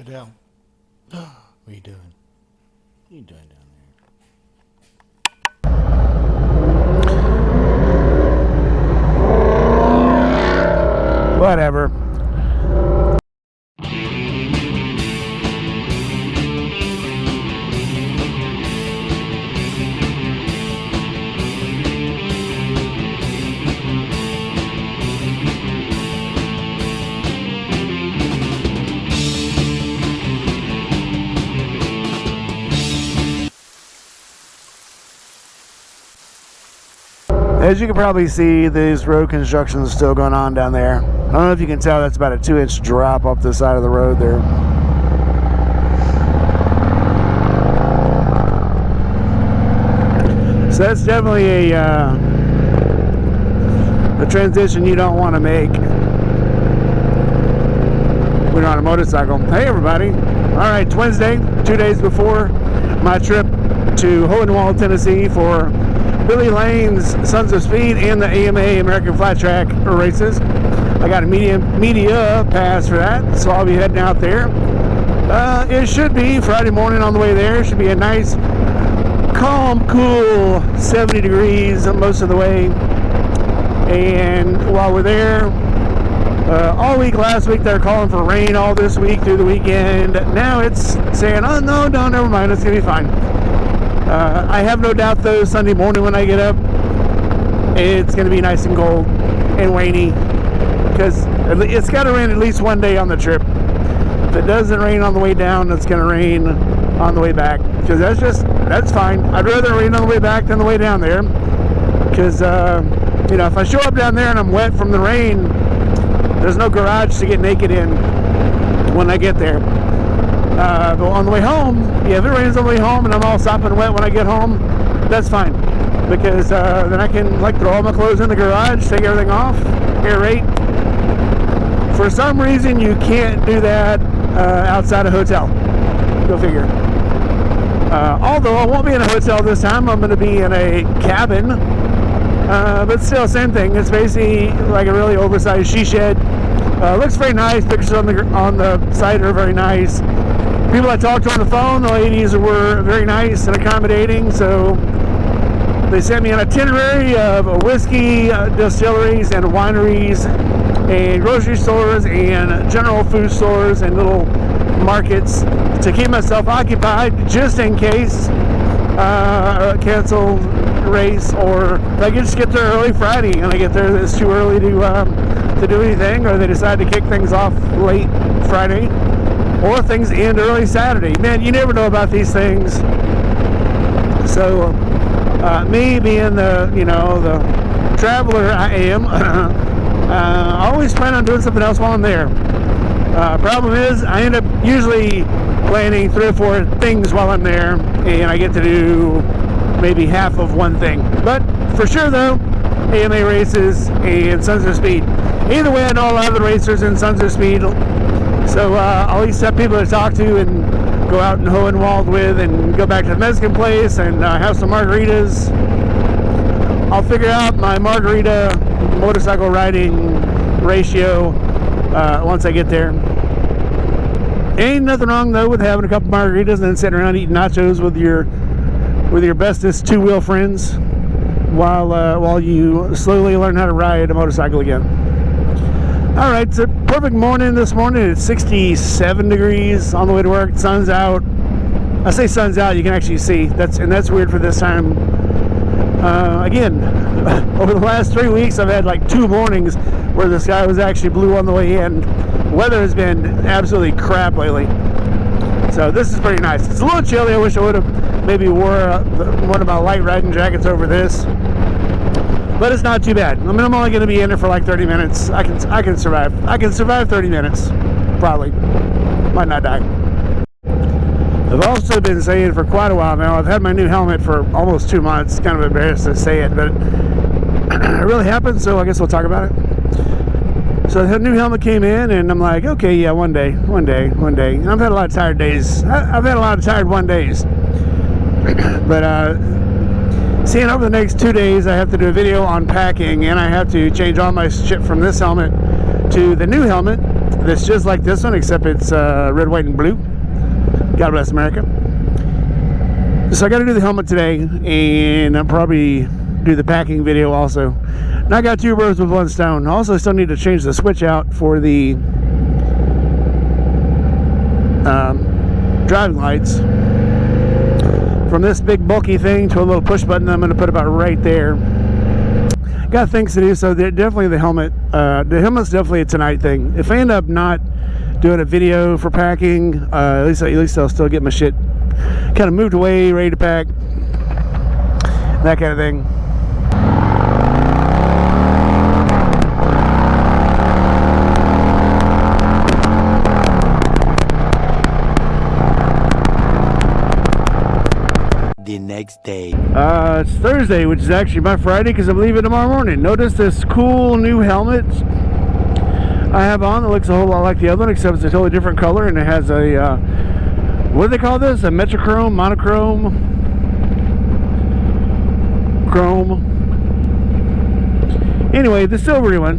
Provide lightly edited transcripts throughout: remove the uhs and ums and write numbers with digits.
Fidel. What are you doing? What are you doing down there? Whatever. As you can probably see, this road construction is still going on down there. I don't know if you can tell, that's about a 2-inch drop off the side of the road there. So that's definitely a transition you don't want to make when you're on a motorcycle. Hey everybody. Alright, it's Wednesday, 2 days before my trip to Hohenwald, Tennessee for Billy Lane's Sons of Speed and the AMA American Flat Track races. I got a media pass for that, so I'll be heading out there. It should be Friday morning on the way there. It should be a nice, calm, cool 70 degrees most of the way. And while we're there, all week last week they're calling for rain all this week through the weekend. Now it's saying, oh no, never mind, it's going to be fine. I have no doubt though, Sunday morning when I get up, it's going to be nice and cold and rainy, because it's got to rain at least one day on the trip. If it doesn't rain on the way down, it's going to rain on the way back, because that's fine. I'd rather rain on the way back than the way down there, because you know, if I show up down there and I'm wet from the rain, there's no garage to get naked in when I get there. But on the way home, yeah, if it rains on the way home and I'm all sopping wet when I get home, that's fine, because then I can like throw all my clothes in the garage, take everything off, aerate. For some reason you can't do that outside a hotel. Go figure. Although I won't be in a hotel this time, I'm going to be in a cabin, but still same thing. It's basically like a really oversized she shed. Looks very nice. Pictures on the site are very nice. People I talked to on the phone, the ladies were very nice and accommodating, so they sent me an itinerary of whiskey distilleries and wineries and grocery stores and general food stores and little markets to keep myself occupied just in case cancel race, or if I can just get there early Friday and I get there it's too early to do anything, or they decide to kick things off late Friday, or things end early Saturday. Man, you never know about these things. So me being the traveler I am, I always plan on doing something else while I'm there. Problem is, I end up usually planning 3 or 4 things while I'm there, and I get to do maybe half of one thing. But for sure though, AMA races and Sons of Speed. Either way, I know a lot of the racers in Sons of Speed, so I'll at least have people to talk to and go out in Hohenwald with, and go back to the Mexican place and have some margaritas. I'll figure out my margarita motorcycle riding ratio once I get there. Ain't nothing wrong though with having a couple margaritas and then sitting around eating nachos with your bestest 2-wheel friends while you slowly learn how to ride a motorcycle again. Alright, it's a perfect morning this morning. It's 67 degrees on the way to work. Sun's out. I say sun's out, you can actually see. That's weird for this time. Again, over the last 3 weeks I've had like 2 mornings where the sky was actually blue on the way in. Weather has been absolutely crap lately. So this is pretty nice. It's a little chilly. I wish I would have maybe wore one of my light riding jackets over this. But it's not too bad. I mean, I'm only going to be in it for like 30 minutes. I can survive. I can survive 30 minutes. Probably. Might not die. I've also been saying for quite a while now, I've had my new helmet for almost 2 months. Kind of embarrassed to say it, but it really happened, so I guess we'll talk about it. So the new helmet came in, and I'm like, okay, yeah, one day. And I've had a lot of tired days. I've had a lot of tired one days. But seeing over the next 2 days, I have to do a video on packing, and I have to change all my shit from this helmet to the new helmet. that's just like this one, except it's red, white, and blue. God bless America. So I got to do the helmet today, and I'll probably do the packing video also. And I got 2 birds with 1 stone. I also still need to change the switch out for the driving lights. From this big bulky thing to a little push button I'm going to put about right there. Got things to do, so definitely the helmet's definitely a tonight thing. If I end up not doing a video for packing, at least I'll still get my shit kind of moved away, ready to pack, that kind of thing. The next day. It's Thursday, which is actually my Friday because I'm leaving tomorrow morning. Notice this cool new helmet I have on that looks a whole lot like the other one, except it's a totally different color, and it has a what do they call this? A metrochrome, monochrome, chrome. Anyway, the silvery one.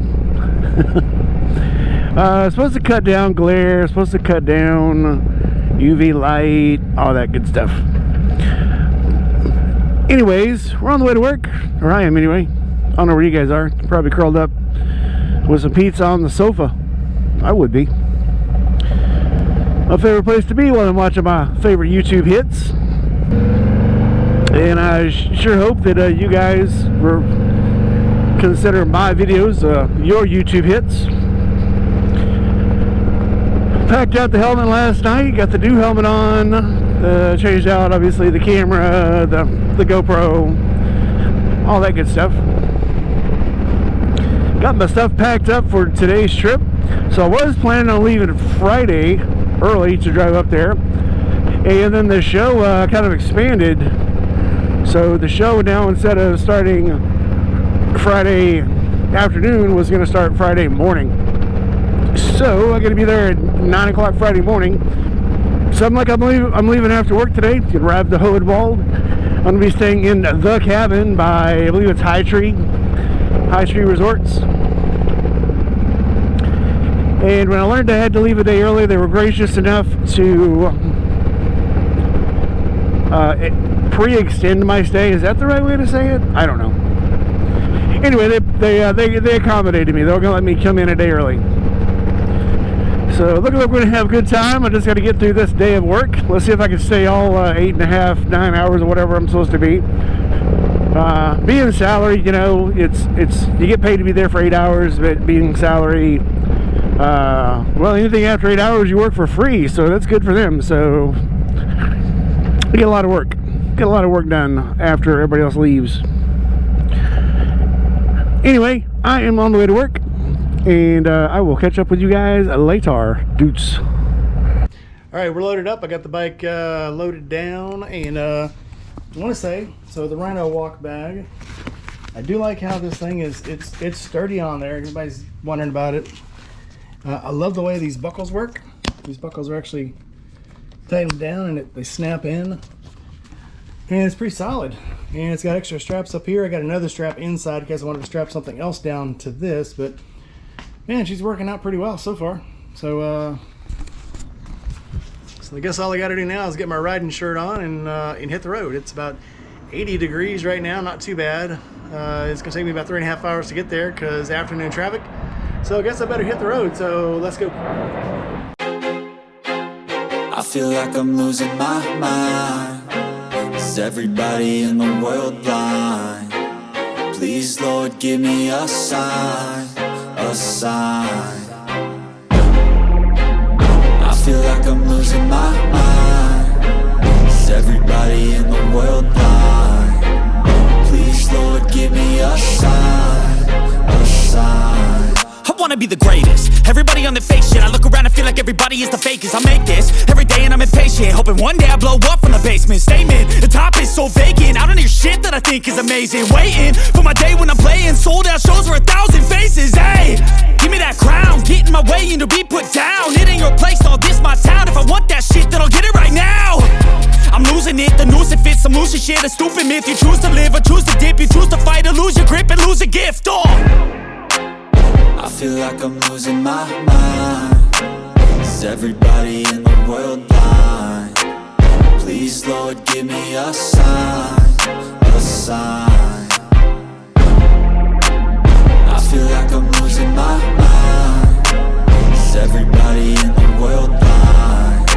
Supposed to cut down glare, supposed to cut down UV light, all that good stuff. Anyways, we're on the way to work, or I am anyway. I don't know where you guys are. Probably curled up with some pizza on the sofa. I would be. My favorite place to be while I'm watching my favorite YouTube hits. And I sure hope that you guys will consider my videos your YouTube hits. Packed out the helmet last night, got the new helmet on, changed out obviously the camera, the GoPro, all that good stuff. Got my stuff packed up for today's trip. So I was planning on leaving Friday early to drive up there, and then the show kind of expanded. So the show now, instead of starting Friday afternoon, was going to start Friday morning. So I'm going to be there at 9 o'clock Friday morning. So I'm leaving after work today to arrive to Hohenwald. I'm going to be staying in the cabin by, I believe it's High Tree Resorts. And when I learned I had to leave a day early, they were gracious enough to pre-extend my stay. Is that the right way to say it? I don't know. Anyway, they accommodated me. They were going to let me come in a day early. So looking like we're going to have a good time. I just got to get through this day of work. Let's see if I can stay all 8.5, 9 hours or whatever I'm supposed to be. Being salary, you know, it's you get paid to be there for 8 hours, but being salary, well, anything after 8 hours you work for free, so that's good for them. So we get a lot of work. Get a lot of work done after everybody else leaves. Anyway, I am on the way to work, and I will catch up with you guys later, dudes. All right, we're loaded up. I got the bike loaded down, and I want to say, so the Rhino walk bag, I do like how this thing is, it's sturdy on there. Everybody's wondering about it. I love the way these buckles work. These buckles are actually tightened down, and they snap in, and it's pretty solid. And it's got extra straps up here. I got another strap inside because I wanted to strap something else down to this, but man, she's working out pretty well so far. So I guess all I got to do now is get my riding shirt on and hit the road. It's about 80 degrees right now, not too bad. It's gonna take me about 3.5 hours to get there because afternoon traffic. So I guess I better hit the road. So let's go. I feel like I'm losing my mind. Is everybody in the world blind? Please, Lord, give me a sign, a sign. I feel like I'm losing my mind. Is everybody in the world blind? Please, Lord, give me a sign, a sign. I wanna be the greatest. Everybody on the fake shit. I look around and feel like everybody is the fakest. I make this every day and I'm impatient, hoping one day I blow up from the basement. Statement, the top is so vacant. I don't hear shit that I think is amazing. Waiting for my day when I'm playing sold out shows for 1,000 faces. Hey, give me that crown, get in my way and to be put down. It ain't your place, all this my town. If I want that shit, then I'll get it right now. I'm losing it, the noose it fits, some losing shit, a stupid myth. You choose to live or choose to dip, you choose to fight or lose your grip and lose a gift. I feel like I'm losing my mind. Is everybody in the world blind? Please, Lord, give me a sign, a sign. I feel like I'm losing my mind. Is everybody in the world blind?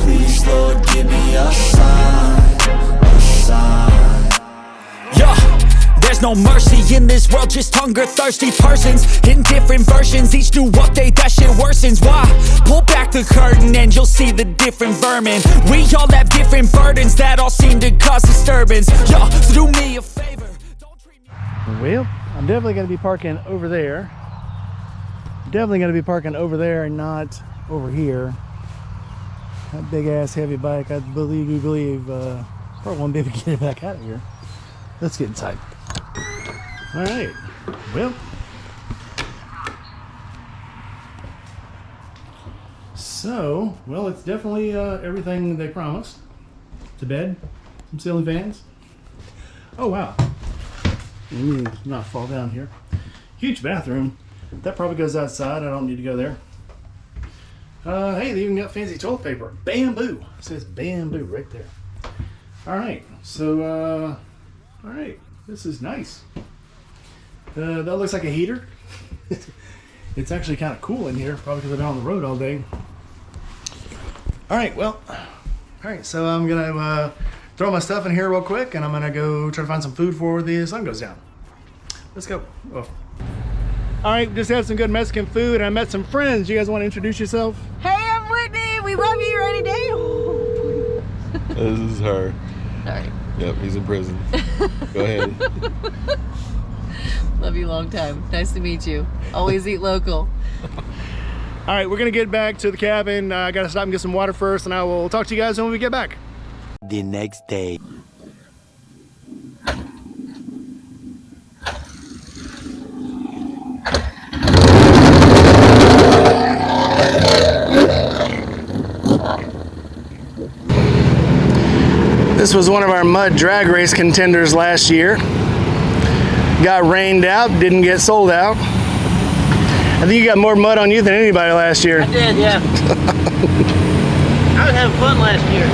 Please, Lord, give me a sign, a sign. Yeah, there's no mercy in this world, just hunger-thirsty persons in different versions. Each new update, that shit worsens. Why? Pull back the curtain and you'll see the different vermin. We all have different burdens that all seem to cause disturbance. Yeah, so do me a favor, don't treat me. Well, I'm definitely going to be parking over there. Definitely going to be parking over there and not over here. That big ass heavy bike, I believe probably won't be able to get it back out of here. Let's get inside. All right. Well, so, well, it's definitely everything they promised. It's a bed, some ceiling fans. Oh, wow. Let me not fall down here. Huge bathroom. That probably goes outside. I don't need to go there. Hey, they even got fancy toilet paper. Bamboo. It says bamboo right there. All right. So, all right. This is nice. That looks like a heater. It's actually kind of cool in here, probably because I've been on the road all day. All right. Well, all right. So I'm going to throw my stuff in here real quick, and I'm going to go try to find some food before the sun goes down. Let's go. Oh. All right, just had some good Mexican food, and I met some friends. You guys want to introduce yourself? Hey, I'm Whitney. We love you. Ready, Dave? This is her. All right. Yep, he's in prison. Go ahead. Love you long time. Nice to meet you. Always eat local. All right, we're going to get back to the cabin. I got to stop and get some water first, and I will talk to you guys when we get back. The next day. This was one of our mud drag race contenders last year. Got rained out, didn't get sold out. I think you got more mud on you than anybody last year. I did, yeah. I was having fun last year.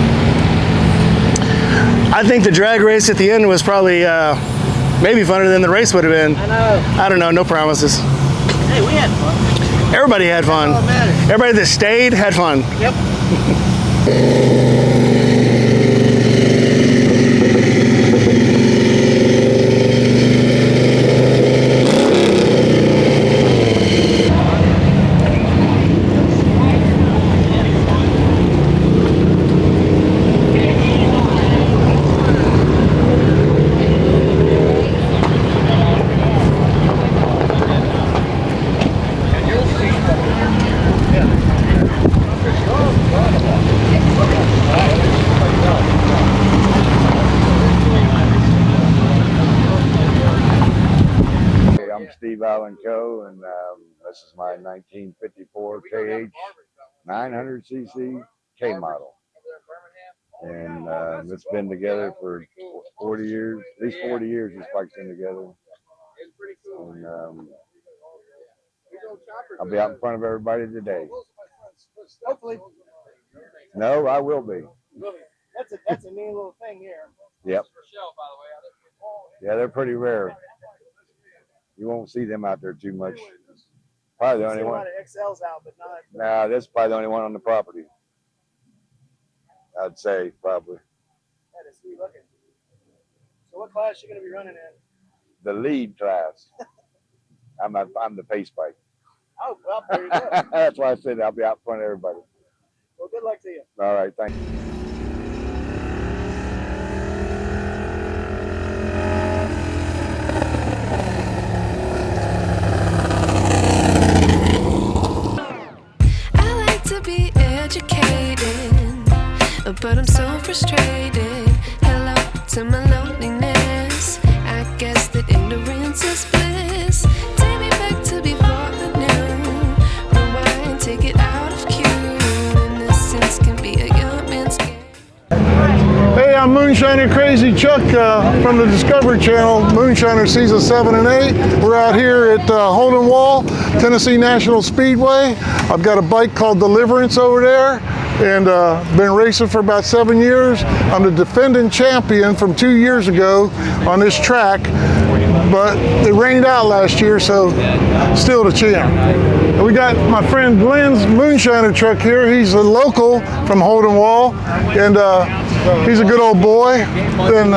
I think the drag race at the end was probably maybe funner than the race would have been. I know. I don't know, no promises. Hey, we had fun. Everybody had fun. That's all that matters. Everybody that stayed had fun. Yep. Co. and this is my 1954 KH 900cc K model, and it's been together for 40 years, at least 40 years. This bike's been together, and I'll be out in front of everybody today. Hopefully. No, I will be. That's a neat little thing here. Yep. Yeah, they're pretty rare. You won't see them out there too much. Probably the only one. A lot of XLs out, but not. Nah, this is probably the only one on the property. I'd say probably. That is sweet looking. So what class are you going to be running in? The lead class. I'm the pace bike. Oh, well, there you go. That's why I said I'll be out in front of everybody. Well, good luck to you. All right, thank you. But I'm so frustrated. Hello to my loneliness. I guess that ignorance is bliss. Take me back to before I knew. Rewind, take it out of cue. Innocence can be a young man's game. Hey, I'm Moonshiner Crazy Chuck from the Discovery Channel, Moonshiner Season 7 and 8. We're out here at Holden Wall, Tennessee National Speedway. I've got a bike called Deliverance over there, and been racing for about 7 years. I'm the defending champion from 2 years ago on this track, but it rained out last year, so still the champ. And we got my friend Glenn's Moonshiner truck here. He's a local from Holden Wall, and he's a good old boy. And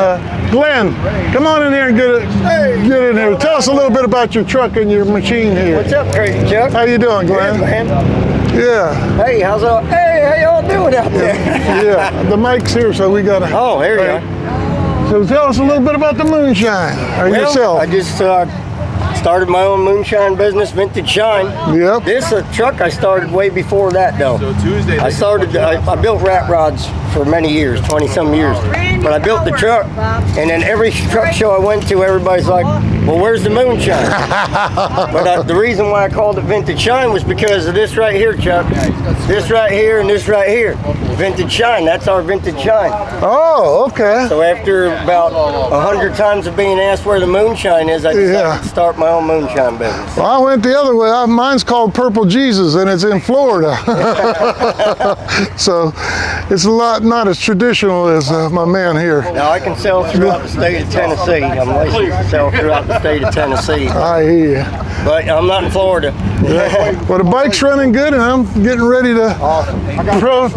Glenn, come on in here and get in here. Tell us a little bit about your truck and your machine here. What's up, Crazy Chuck? How you doing, Glenn? Good, man. Yeah. Hey, how y'all doing out there? Yeah, the mic's here, so we gotta. Oh, here you are. So tell us a little bit about the moonshine, or yourself. I just started my own moonshine business, Vintage Shine. Yep. This truck I started way before that, though. So Tuesday. I built rat rods for many years, 20-some years. But I built the truck, and then every truck show I went to, everybody's like, well, where's the moonshine? But the reason why I called it Vintage Shine was because of this right here, Chuck. This right here and this right here. Vintage Shine, that's our Vintage Shine. Oh, okay. So after about 100 times of being asked where the moonshine is, I decided to start my own moonshine business. Well, I went the other way. Mine's called Purple Jesus, and it's in Florida. So it's not as traditional as my man here. Now I can sell throughout the state of Tennessee. I'm licensed to sell throughout the state of Tennessee. I hear you. But I'm not in Florida. Well, the bike's running good, and I'm getting ready to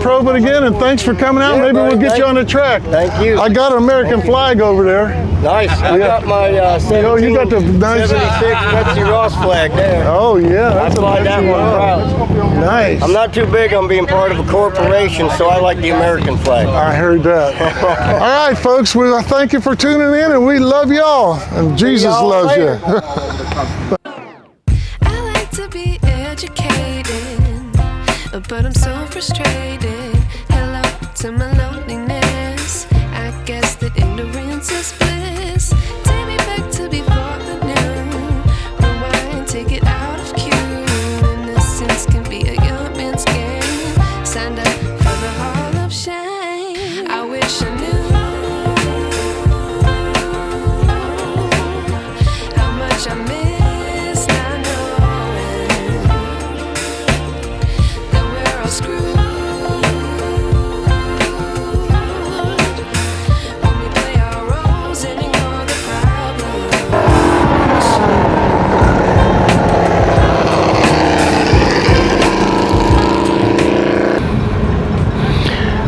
probe it again. And thanks for coming out. Yeah, Maybe buddy, we'll get you on the track. Thank you. I got an American flag over there. Nice. I got my 1776 you got the nice Betsy Ross flag there. Oh yeah, that's I fly that one proud. Nice. I'm not too big on being part of a corporation, so I like the American flag. I heard that. All right, folks. I thank you for tuning in, and we love y'all, and Jesus loves you. I like to be educated, but I'm so frustrated. Hello to my loneliness. I guess that ignorance is bliss. Take me back to before the noon. Rewind, take it out of cue. Innocence can be a young man's game. Signed up for the Hall of Shame. I wish I knew how much I miss not knowing that we're all screwed when we play our roles and ignore the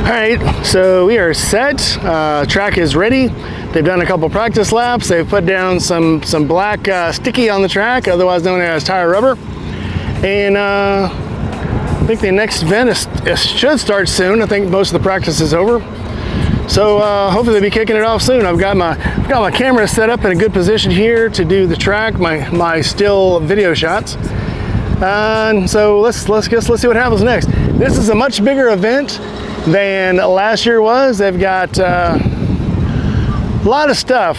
All right, so we are set. Track is ready. They've done a couple practice laps. They've put down some black sticky on the track, otherwise known as tire rubber. And I think the next event should start soon. I think most of the practice is over. So hopefully they'll be kicking it off soon. I've got my camera set up in a good position here to do the track, my still video shots. And so let's see what happens next. This is a much bigger event than last year was. They've got a lot of stuff.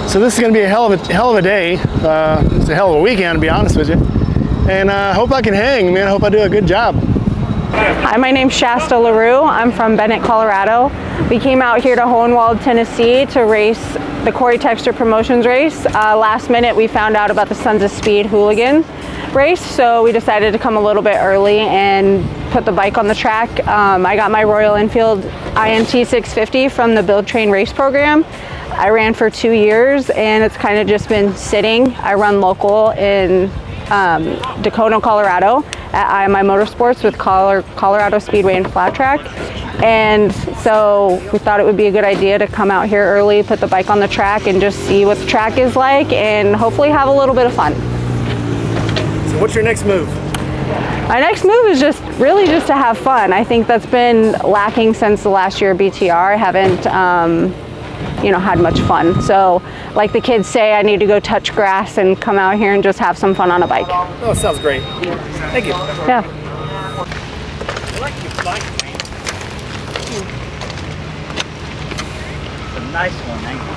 So this is going to be a hell of a day. It's a hell of a weekend, to be honest with you. And I hope I can hang, man. I hope I do a good job. Hi, my name's Shasta LaRue. I'm from Bennett, Colorado. We came out here to Hohenwald, Tennessee to race the Corey Texter Promotions race. Last minute we found out about the Sons of Speed Hooligan race, so we decided to come a little bit early and put the bike on the track. I got my Royal Enfield INT 650 from the Build Train Race program. I ran for 2 years and it's kind of just been sitting. I run local in Dakota, Colorado at IMI Motorsports with Colorado Speedway and Flat Track. And so we thought it would be a good idea to come out here early, put the bike on the track and just see what the track is like and hopefully have a little bit of fun. So what's your next move? My next move is really just to have fun. I think that's been lacking since the last year of BTR. I haven't had much fun. So like the kids say, I need to go touch grass and come out here and just have some fun on a bike. Oh, sounds great. Thank you. Yeah. I like your bike, man. It's a nice one, ain't it?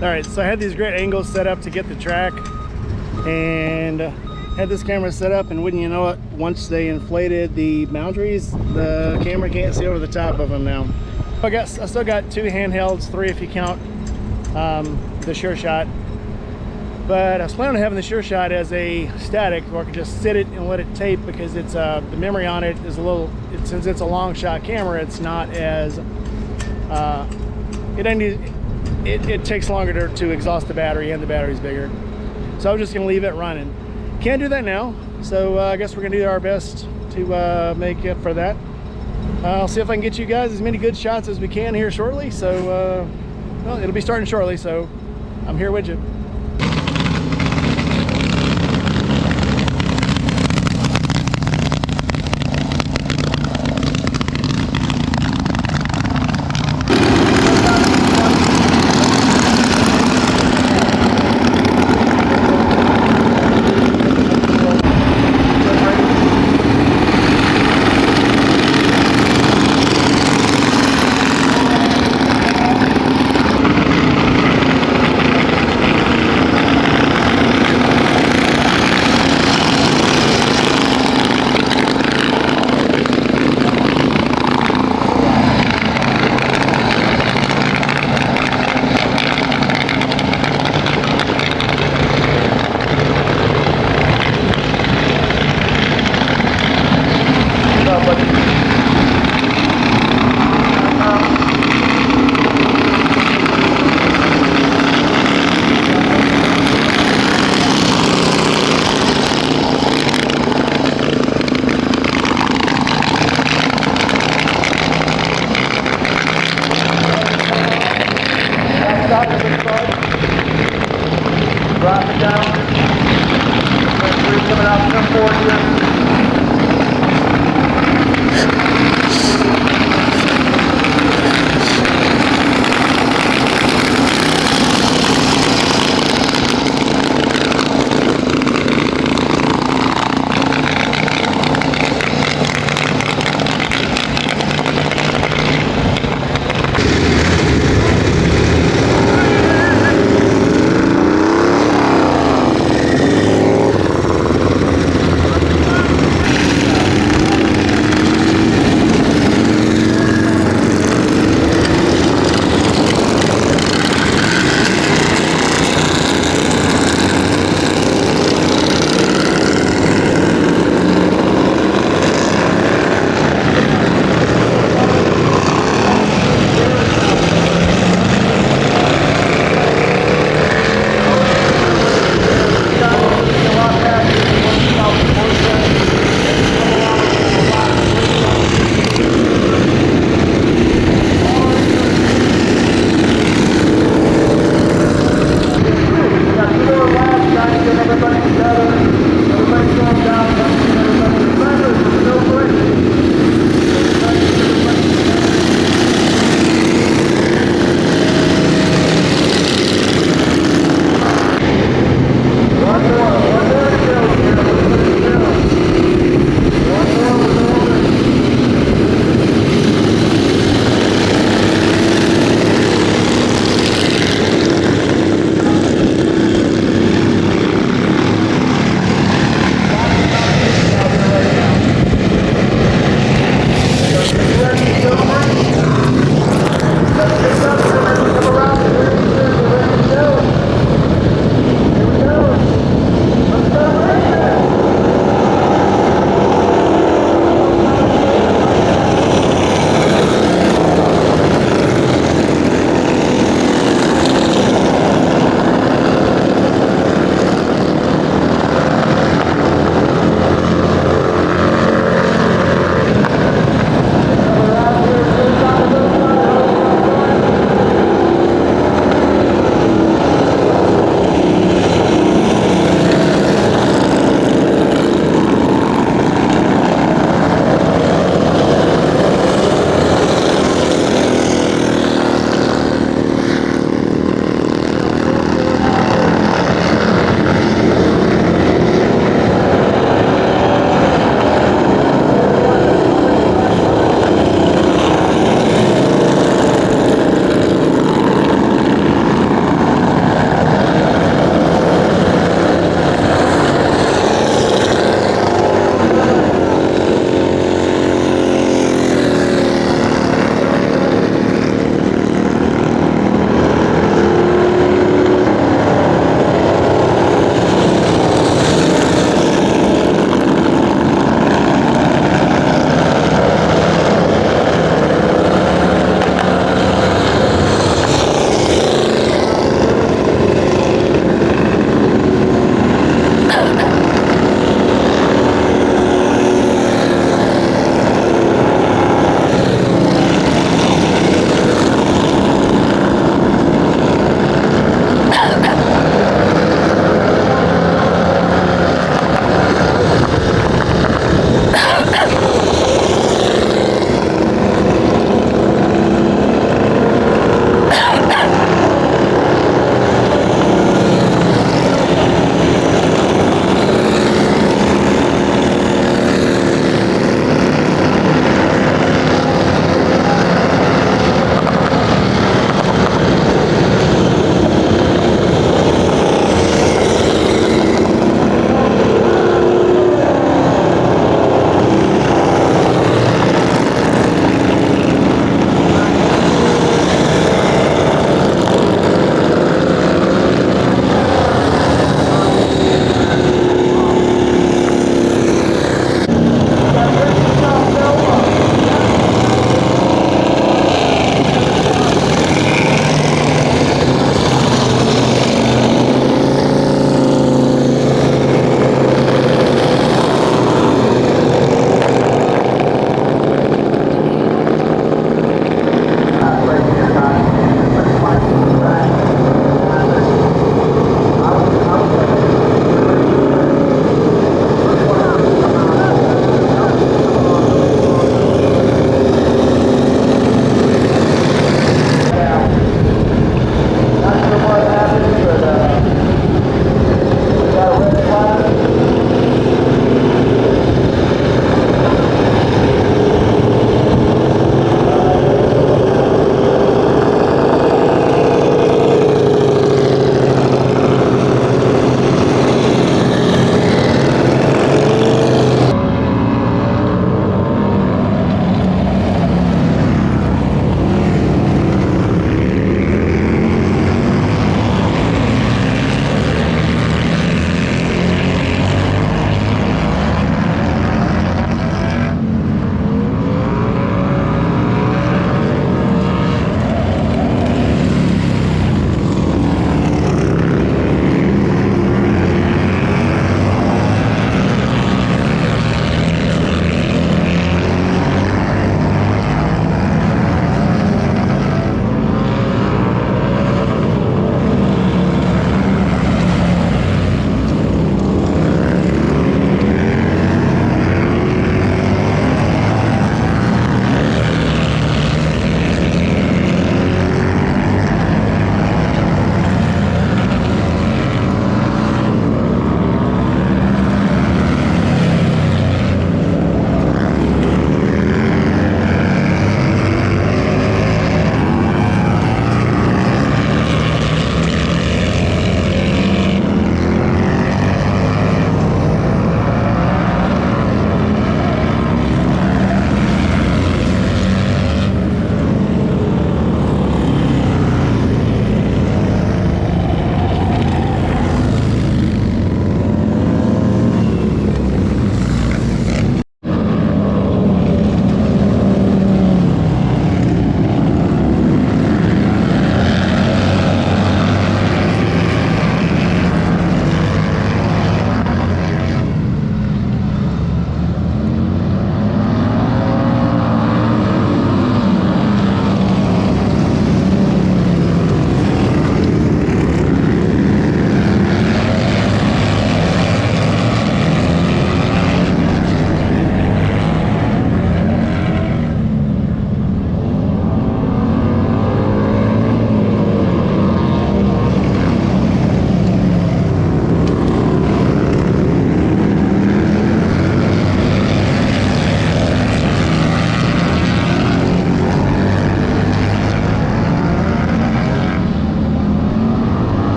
All right, so I had these great angles set up to get the track, and had this camera set up, and wouldn't you know it, once they inflated the boundaries, the camera can't see over the top of them now. I still got 2 handhelds, 3 if you count the Sure Shot. But I was planning on having the Sure Shot as a static, or I could just sit it and let it tape, because it's the memory on it is a little, since it's a long shot camera, it's not as it takes longer to exhaust the battery, and the battery's bigger. So I'm just gonna leave it running. Can't do that now, so I guess we're gonna do our best to make up for that. I'll see if I can get you guys as many good shots as we can here shortly. So well, it'll be starting shortly, so I'm here with you. Drop it down. Coming out, come forward here.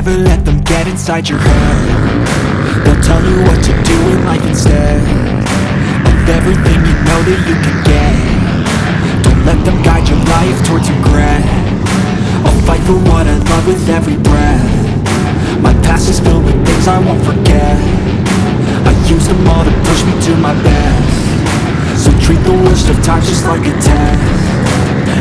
never let them get inside your head. They'll tell you what to do in life instead of everything you know that you can get. Don't let them guide your life towards regret. I'll fight for what I love with every breath. My past is filled with things I won't forget. I use them all to push me to my best. So treat the worst of times just like a test.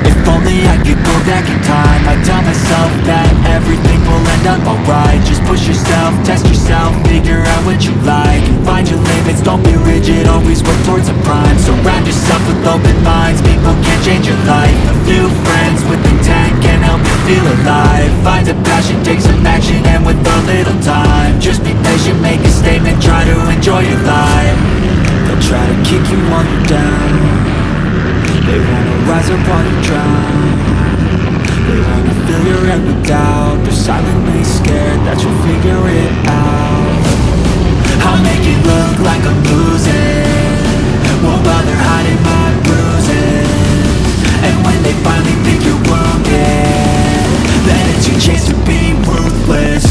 If only I could go back in time, I'd tell myself that everything will end up alright. Just push yourself, test yourself, figure out what you like, and find your limits, don't be rigid, always work towards a prime. Surround yourself with open minds, people can change your life. A few friends with intent can help you feel alive. Find a passion, take some action, and with a little time, just be patient, make a statement, try to enjoy your life. They'll try to kick you while you're down. They wanna rise up while you drown. They wanna fill your head with doubt. They're silently scared that you'll figure it out. I'll make it look like I'm losing, won't bother hiding my bruises. And when they finally think you're wounded, then it's your chance to be ruthless.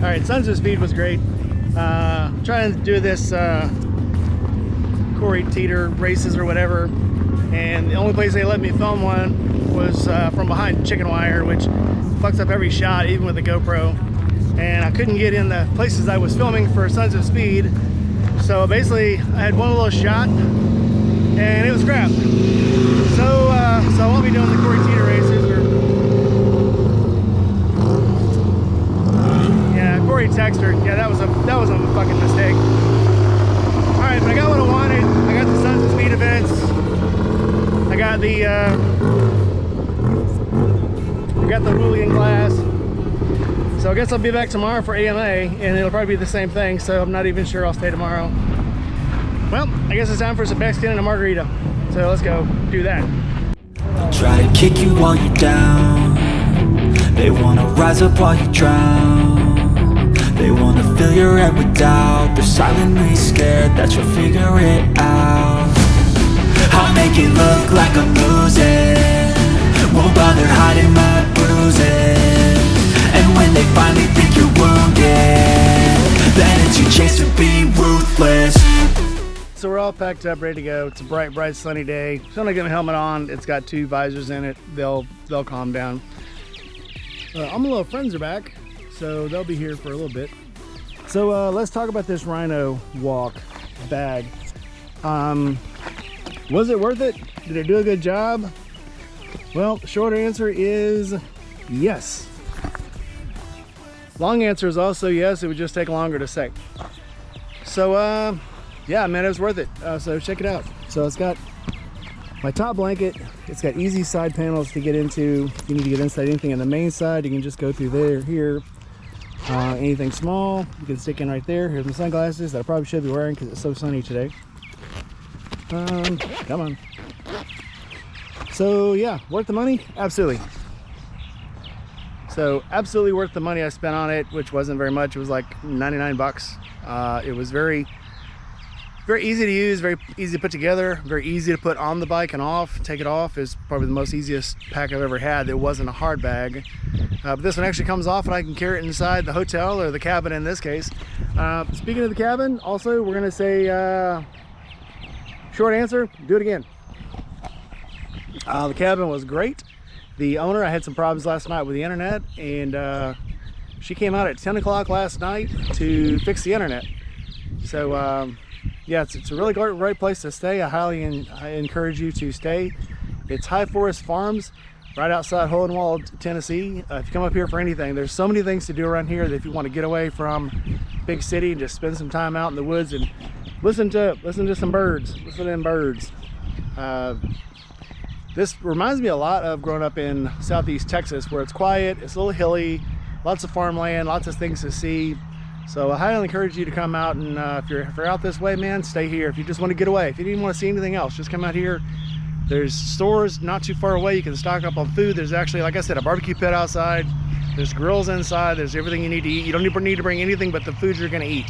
Alright, Sons of Speed was great. Trying to do this Corey Teeter races or whatever, and the only place they let me film one was from behind chicken wire, which fucks up every shot, even with a GoPro. And I couldn't get in the places I was filming for Sons of Speed, so basically I had one little shot, and it was crap. So I won't be doing the Corey Teeter races. Corey texted, yeah, that was a fucking mistake. All right, but I got what I wanted. I got the Sons of Speed events. I got the Hooligan class. So I guess I'll be back tomorrow for AMA, and it'll probably be the same thing. So I'm not even sure I'll stay tomorrow. Well, I guess it's time for some Mexican and a margarita. So let's go do that. Try to kick you while you're down. They wanna rise up while you drown. They wanna fill your head with doubt. They're silently scared that you'll figure it out. I'll make it look like I'm losing, won't bother hiding my bruises. And when they finally think you're wounded, then it's your chance to be ruthless. So we're all packed up, ready to go. It's a bright, sunny day. So I'm gonna get my helmet on. It's got 2 visors in it. They'll calm down. I'm little friends are back, so they'll be here for a little bit. So let's talk about this Rhino walk bag. Was it worth it? Did it do a good job? Well, the short answer is yes. Long answer is also yes, it would just take longer to say. So yeah, man, it was worth it. So check it out. So it's got my top blanket. It's got easy side panels to get into. If you need to get inside anything on the main side, you can just go through there, here. Anything small, you can stick in right there. Here's my sunglasses that I probably should be wearing because it's so sunny today. Come on. So yeah, worth the money? Absolutely. So absolutely worth the money I spent on it, which wasn't very much. It was like 99 bucks. It was very easy to use, very easy to put together, very easy to put on the bike and off. Take it off is probably the most easiest pack I've ever had. It wasn't a hard bag. But this one actually comes off and I can carry it inside the hotel, or the cabin in this case. Speaking of the cabin, also we're gonna say, short answer, do it again. The cabin was great. The owner, I had some problems last night with the internet, and she came out at 10 o'clock last night to fix the internet. So yeah, it's a really great place to stay. I encourage you to stay. It's High Forest Farms, right outside Hohenwald, Tennessee. If you come up here for anything, there's so many things to do around here that if you want to get away from big city and just spend some time out in the woods and listen to some birds, listen to them birds. This reminds me a lot of growing up in southeast Texas, where it's quiet, it's a little hilly, lots of farmland, lots of things to see. So I highly encourage you to come out, and if you're out this way, man, stay here. If you just want to get away, if you didn't want to see anything else, just come out here. There's stores not too far away. You can stock up on food. There's actually, like I said, a barbecue pit outside. There's grills inside. There's everything you need to eat. You don't need to bring anything but the food you're going to eat.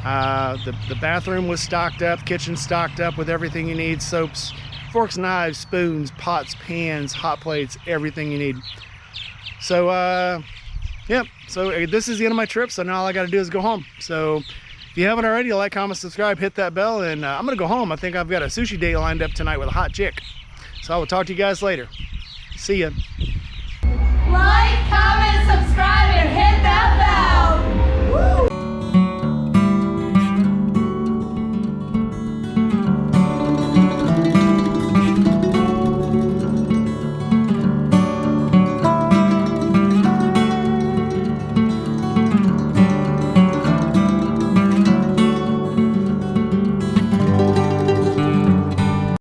The bathroom was stocked up, kitchen stocked up with everything you need, soaps, forks, knives, spoons, pots, pans, hot plates, everything you need. So yep, so this is the end of my trip, so now all I got to do is go home. So if you haven't already, like, comment, subscribe, hit that bell, and I'm gonna go home. I think I've got a sushi date lined up tonight with a hot chick. So I will talk to you guys later. See ya. Like, comment,